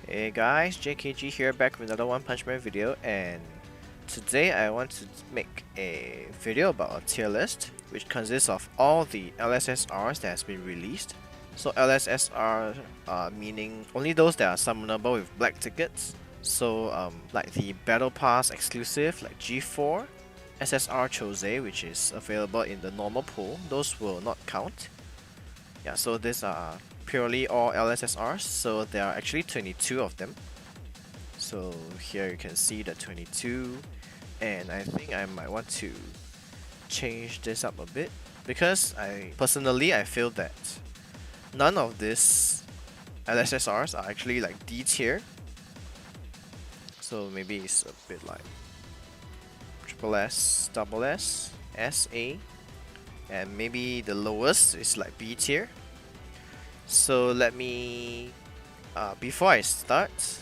Hey guys, JKG here, back with another One Punch Man video, and today I want to make a video about a tier list which consists of all the LSSRs that has been released. So LSSR meaning only those that are summonable with black tickets. So like the Battle Pass exclusive like G4, SSR Chose, which is available in the normal pool, those will not count. Yeah, so these are purely all LSSRs, so there are actually 22 of them. So here you can see the 22, and I think I might want to change this up a bit because I feel that none of these LSSRs are actually like D tier. So maybe it's a bit like triple S, double S, SA, and maybe the lowest is like B tier. So let me, before I start,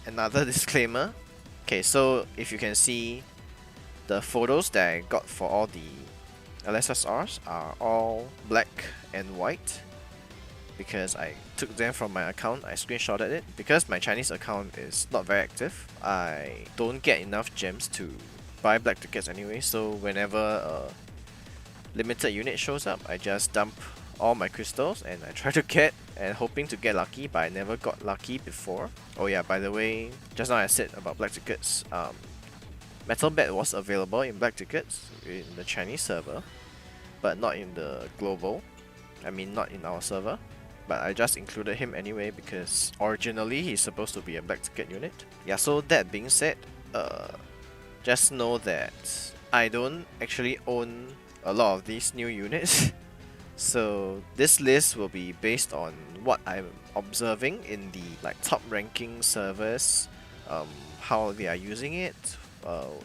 another disclaimer. Okay, so if you can see, the photos that I got for all the LSSRs are all black and white because I took them from my account. I screenshotted it because my Chinese account is not very active. I don't get enough gems to buy black tickets anyway, so whenever a limited unit shows up, I just dump all my crystals and I try to get and hoping to get lucky, but I never got lucky before. Oh yeah, by the way, just now I said about black tickets, Metal Bet was available in black tickets in the Chinese server, but not in the global. I mean, not in our server. But I just included him anyway because originally he's supposed to be a black ticket unit. Yeah, so that being said, just know that I don't actually own a lot of these new units. So this list will be based on what I'm observing in the like top ranking servers, how they are using it,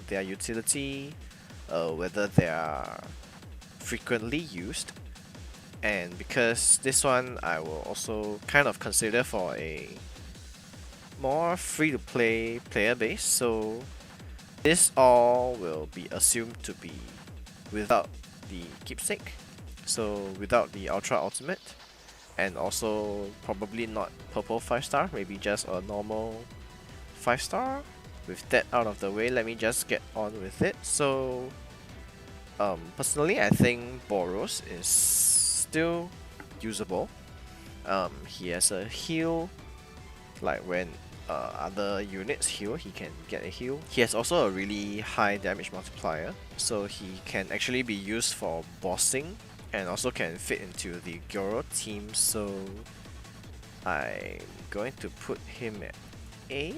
their utility, whether they are frequently used. And because this one I will also kind of consider for a more free-to-play player base, so this all will be assumed to be without the keepsake, so without the ultra ultimate, and also probably not purple 5-star, maybe just a normal 5-star. With that out of the way, let me just get on with it. So personally I think Boros is still usable. He has a heal, like when other units heal, he can get a heal. He has also a really high damage multiplier, so he can actually be used for bossing and also can fit into the Gyoro team, so I'm going to put him at A.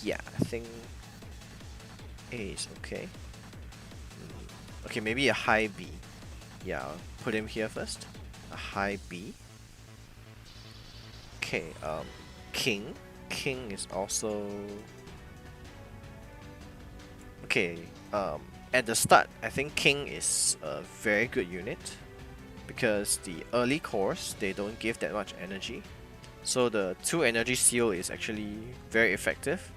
Yeah, I think A is okay. Okay, maybe a high B. Yeah, I'll put him here first. A high B. Okay, King. King is also okay. At the start, I think King is a very good unit because the early cores, they don't give that much energy. So the 2 energy seal is actually very effective.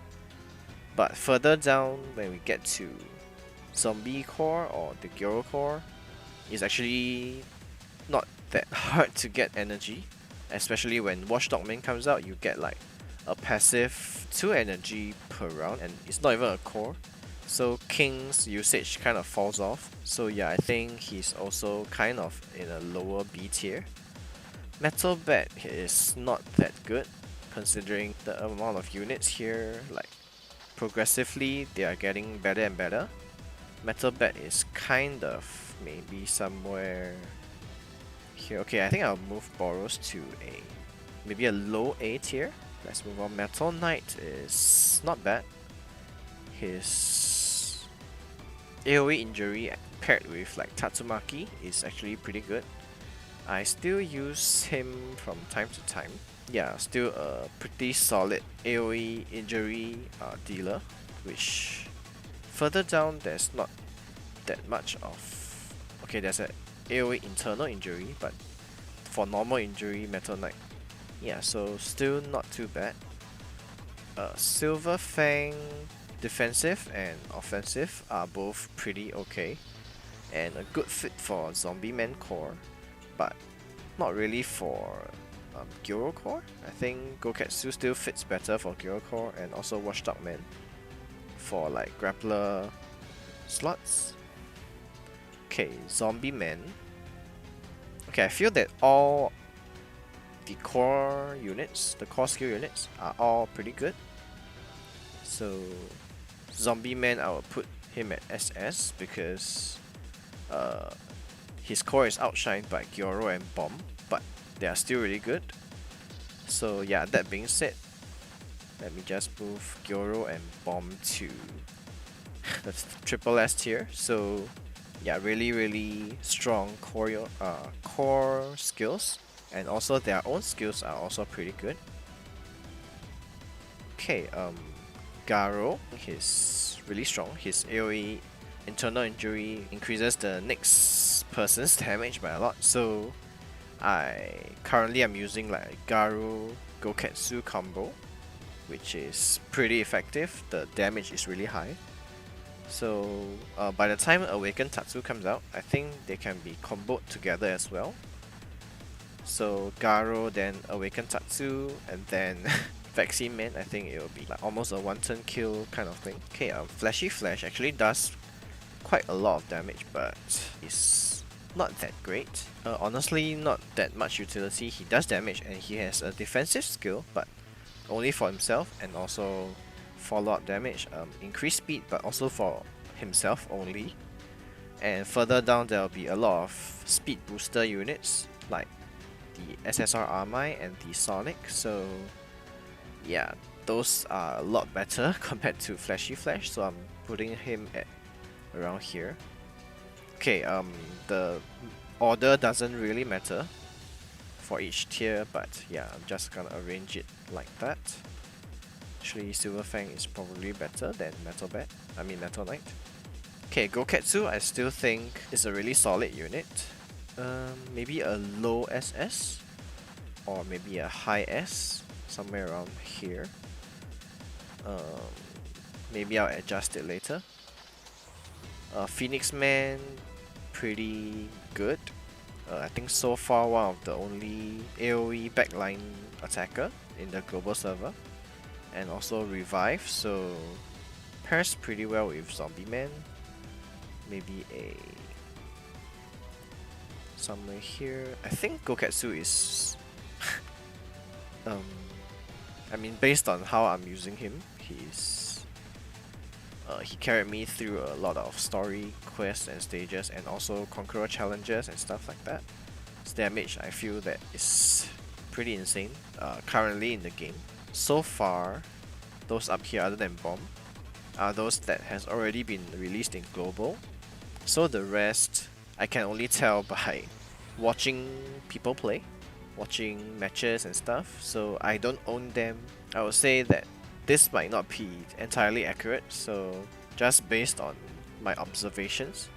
But further down, when we get to Zombie core or the Gyoro core, is actually not that hard to get energy, especially when Watchdog Main comes out. You get like a passive 2 energy per round, and it's not even a core, so King's usage kind of falls off. So yeah, I think he's also kind of in a lower B tier. Metal Bet is not that good considering the amount of units here. Like progressively they are getting better and better. Metal Bet is kind of maybe somewhere here. Okay, I think I'll move Boros to maybe a low A tier. Let's move on. Metal Knight is not bad. His AoE injury paired with like Tatsumaki is actually pretty good. I still use him from time to time. Yeah, still a pretty solid AoE injury dealer, which further down there's not that much of. Okay, there's a AoE internal injury, but for normal injury, Metal Knight. Yeah, so still not too bad. Silver Fang, defensive and offensive are both pretty okay, and a good fit for Zombie Man core, but not really for Gyro Core. I think Gokatsu still fits better for Gyro Core, and also Watchdog Man for like grappler slots. Okay, Zombie Man. Okay, I feel that all the core units, the core skill units, are all pretty good. So Zombie Man, I will put him at SS because his core is outshined by Gyoro and Bomb, but they are still really good. So yeah, that being said, let me just move Gyoro and Bomb to the triple S tier. So yeah, really strong core skills, and also their own skills are also pretty good. Okay, Garo, he's really strong. His AoE internal injury increases the next person's damage by a lot. So I currently am using like Garo Gokatsu combo, which is pretty effective. The damage is really high. So by the time Awakened Tatsu comes out, I think they can be comboed together as well. So Garo, then Awakened Tatsu, and then Vaccine Man. I think it will be like almost a one-turn kill kind of thing. Okay, Flashy Flash actually does quite a lot of damage, but it's not that great. Honestly, not that much utility. He does damage and he has a defensive skill, but only for himself, and also follow-up damage, increased speed, but also for himself only. And further down, there will be a lot of speed booster units like the SSR Armai and the Sonic. So yeah, those are a lot better compared to Flashy Flash. So I'm putting him at around here. Okay, the order doesn't really matter for each tier, but yeah, I'm just gonna arrange it like that. Actually, Silver Fang is probably better than Metal Knight. Okay, Gokatsu I still think is a really solid unit. Maybe a low SS or maybe a high S, somewhere around here. Maybe I'll adjust it later. Phoenix Man, pretty good. I think so far one of the only AoE backline attacker in the global server. And also Revive, so pairs pretty well with Zombie Man. Maybe a somewhere here. I think Gokatsu is I mean, based on how I'm using him, he carried me through a lot of story quests and stages, and also Conqueror challenges and stuff like that. His damage, I feel that is pretty insane currently in the game. So far, those up here other than Bomb are those that has already been released in global. So the rest I can only tell by watching people play, watching matches and stuff. So I don't own them. I would say that this might not be entirely accurate, so just based on my observations.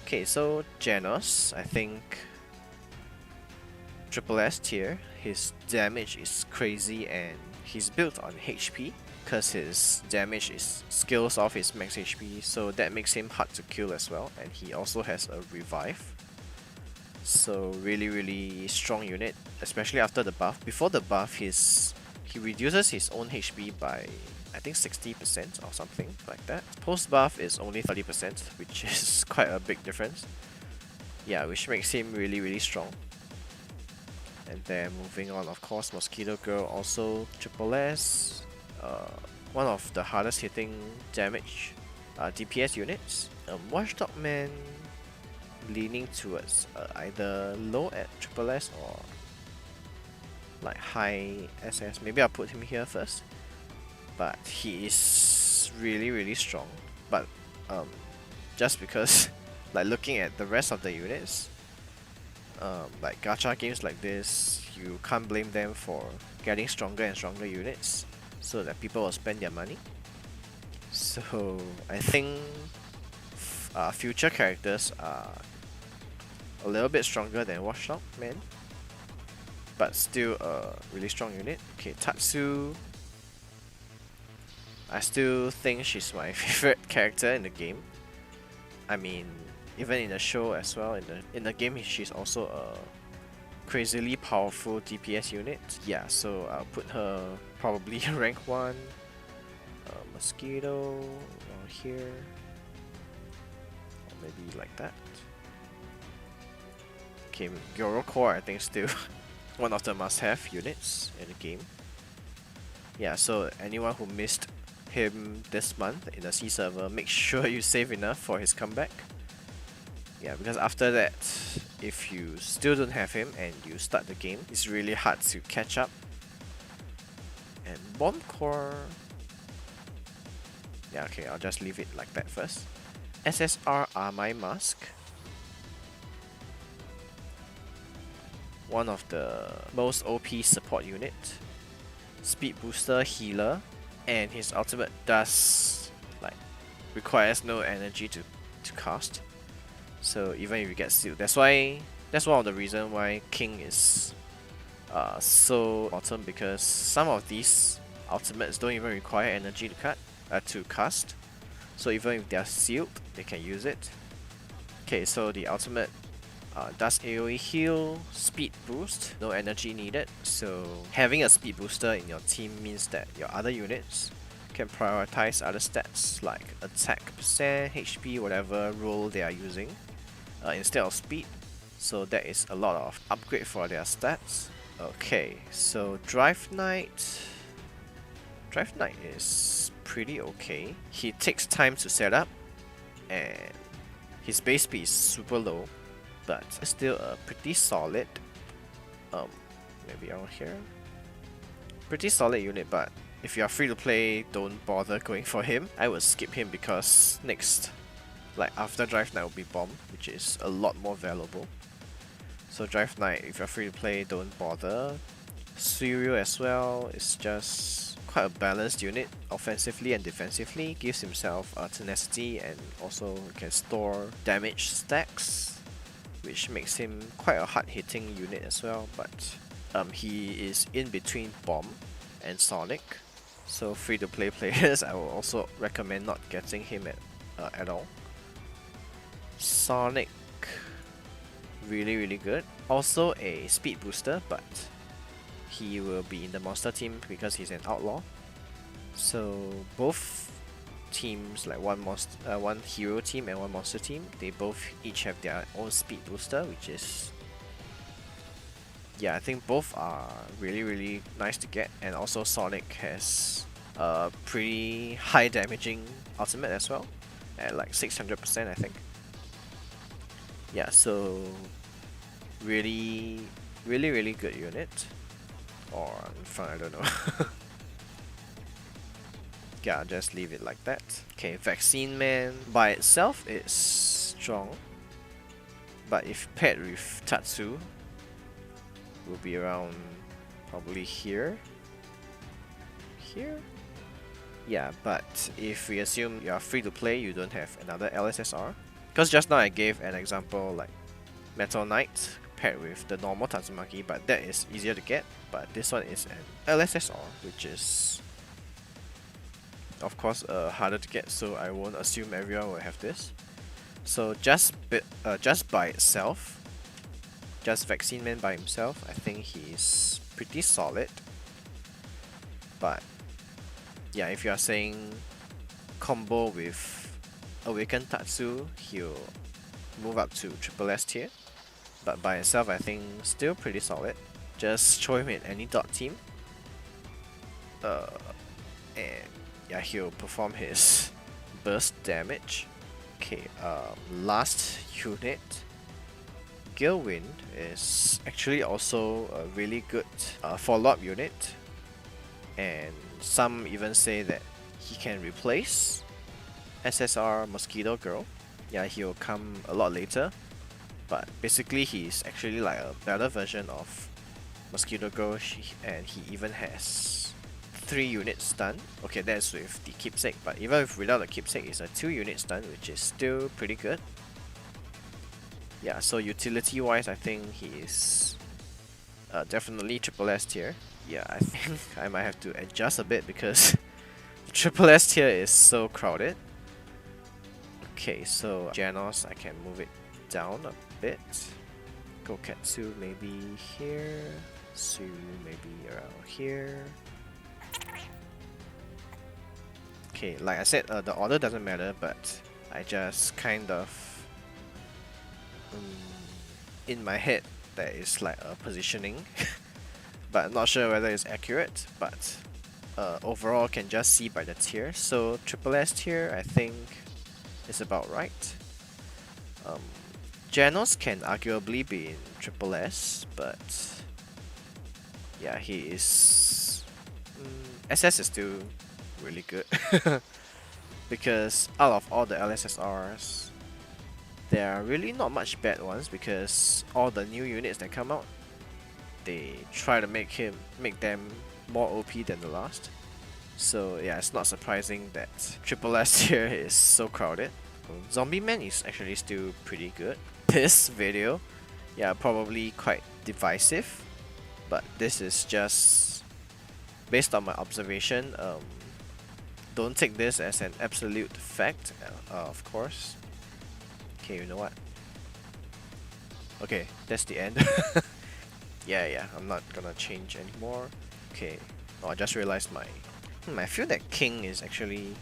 Okay, so Janus, I think triple S tier. His damage is crazy and he's built on HP because his damage scales off his max HP, so that makes him hard to kill as well, and he also has a revive. So really strong unit, especially after the buff. Before the buff, he reduces his own HP by I think 60% or something like that. Post buff is only 30%, which is quite a big difference. Yeah, which makes him really strong. And then moving on, of course, Mosquito Girl also triple S. One of the hardest hitting damage DPS units. Watchdog Man leaning towards either low at triple S or like high SS. Maybe I'll put him here first. But he is really strong. But just because like looking at the rest of the units, like gacha games like this, you can't blame them for getting stronger and stronger units so that people will spend their money. So I think future characters are a little bit stronger than Watchdog Man, but still a really strong unit. Okay, Tatsu, I still think she's my favorite character in the game. I mean, even in the show as well, in the game she's also crazily powerful DPS unit. Yeah, so I'll put her probably rank 1. Mosquito around here. Or maybe like that. Okay, Gyoro Core I think still one of the must-have units in the game. Yeah, so anyone who missed him this month in the C server, make sure you save enough for his comeback. Yeah, because after that, if you still don't have him and you start the game, it's really hard to catch up. And Bomb Core... Yeah, okay, I'll just leave it like that first. SSR Armai Mask. One of the most OP support unit. Speed booster, healer, and his ultimate does requires no energy to cast. So even if you get sealed, that's one of the reasons why King is so awesome, because some of these ultimates don't even require energy to cast. So even if they are sealed, they can use it. Okay, so the ultimate does AoE heal, speed boost, no energy needed. So having a speed booster in your team means that your other units can prioritize other stats like attack percent, HP, whatever role they are using instead of speed. So that is a lot of upgrade for their stats. Okay, so Drive Knight is pretty okay. He takes time to set up and his base speed is super low, but still pretty solid. Maybe around here. Pretty solid unit, but if you are free to play, don't bother going for him. I would skip him because next, after Drive Knight will be Bomb, which is a lot more valuable. So Drive Knight, if you're free to play, don't bother. Suryo as well is just quite a balanced unit, offensively and defensively. Gives himself tenacity and also can store damage stacks, which makes him quite a hard-hitting unit as well. But he is in between Bomb and Sonic, so free-to-play players, I will also recommend not getting him at all. Sonic, really good. Also a speed booster, but he will be in the monster team because he's an outlaw. So both teams, like one hero team and one monster team, they both each have their own speed booster, which is, yeah, I think both are really nice to get. And also Sonic has a pretty high damaging ultimate as well, at like 600% I think. Yeah, so really good unit. Or in front, I don't know. Yeah, I'll just leave it like that. Okay, Vaccine Man by itself is strong, but if paired with Tatsu, will be around probably here. Yeah, but if we assume you are free to play, you don't have another LSSR. Because just now I gave an example like Metal Knight paired with the normal Tatsumaki, but that is easier to get. But this one is an LSSR, which is of course harder to get, so I won't assume everyone will have this. So just by itself, just Vaccine Man by himself, I think he's pretty solid. But yeah, if you are saying combo with Awakened Tatsu, he'll move up to SSS tier. But by itself, I think still pretty solid. Just throw him in any dot team. And yeah, he'll perform his burst damage. Okay, last unit. Gilwin is actually also a really good follow-up unit. And some even say that he can replace SSR Mosquito Girl. Yeah, he'll come a lot later. But basically he's actually like a better version of Mosquito Girl, and he even has 3 units stun. Okay, that's with the keepsake, but even without the keepsake, it's a 2 unit stun, which is still pretty good. Yeah, so utility wise, I think he is definitely SSS tier. Yeah, I think I might have to adjust a bit because SSS tier is so crowded. Okay, so Janus, I can move it down a bit. Gokatsu maybe here. Su maybe around here. Okay, like I said, the order doesn't matter, but I just kind of in my head there is like a positioning, but not sure whether it's accurate. But overall, can just see by the tier. So triple S tier, I think, is about right. Janus can arguably be in triple S, but yeah, he is. SS is still really good because out of all the LSSRs, there are really not much bad ones because all the new units that come out, they try to make them more OP than the last. So yeah, it's not surprising that triple S tier is so crowded. Zombie Man is actually still pretty good. This video, yeah, probably quite divisive, but this is just based on my observation. Don't take this as an absolute fact, of course. Okay, you know what? Okay, that's the end. Yeah, I'm not gonna change anymore. Okay, oh, I just realized my... I feel that King is actually...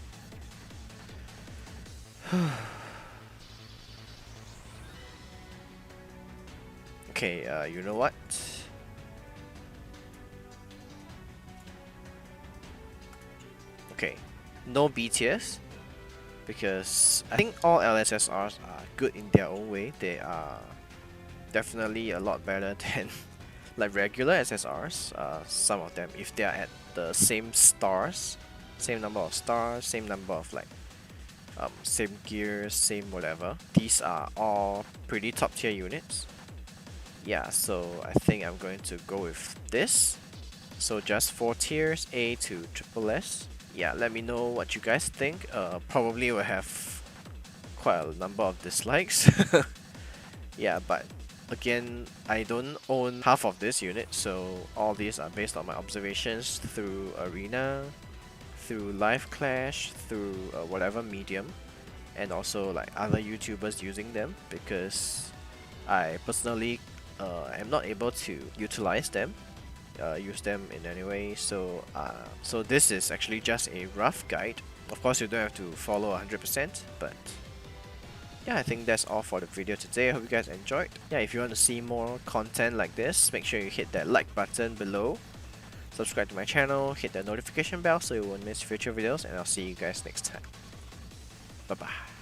Okay, you know what? Okay, no B tiers, because I think all LSSRs are good in their own way. They are definitely a lot better than like regular SSRs. Some of them, if they are at the same stars, same number of stars, same number of like same gear, same whatever, these are all pretty top tier units. Yeah, so I think I'm going to go with this. So just 4 tiers, A to triple S. Yeah, let me know what you guys think. Probably will have quite a number of dislikes. Yeah, but again, I don't own half of this unit, so all these are based on my observations through Arena, through Live Clash, through whatever medium, and also like other YouTubers using them, because I personally am not able to utilize them, use them in any way. So this is actually just a rough guide. Of course, you don't have to follow 100%, but yeah, I think that's all for the video today. I hope you guys enjoyed. Yeah, if you want to see more content like this, make sure you hit that like button below, subscribe to my channel, hit the notification bell so you won't miss future videos, and I'll see you guys next time. Bye bye.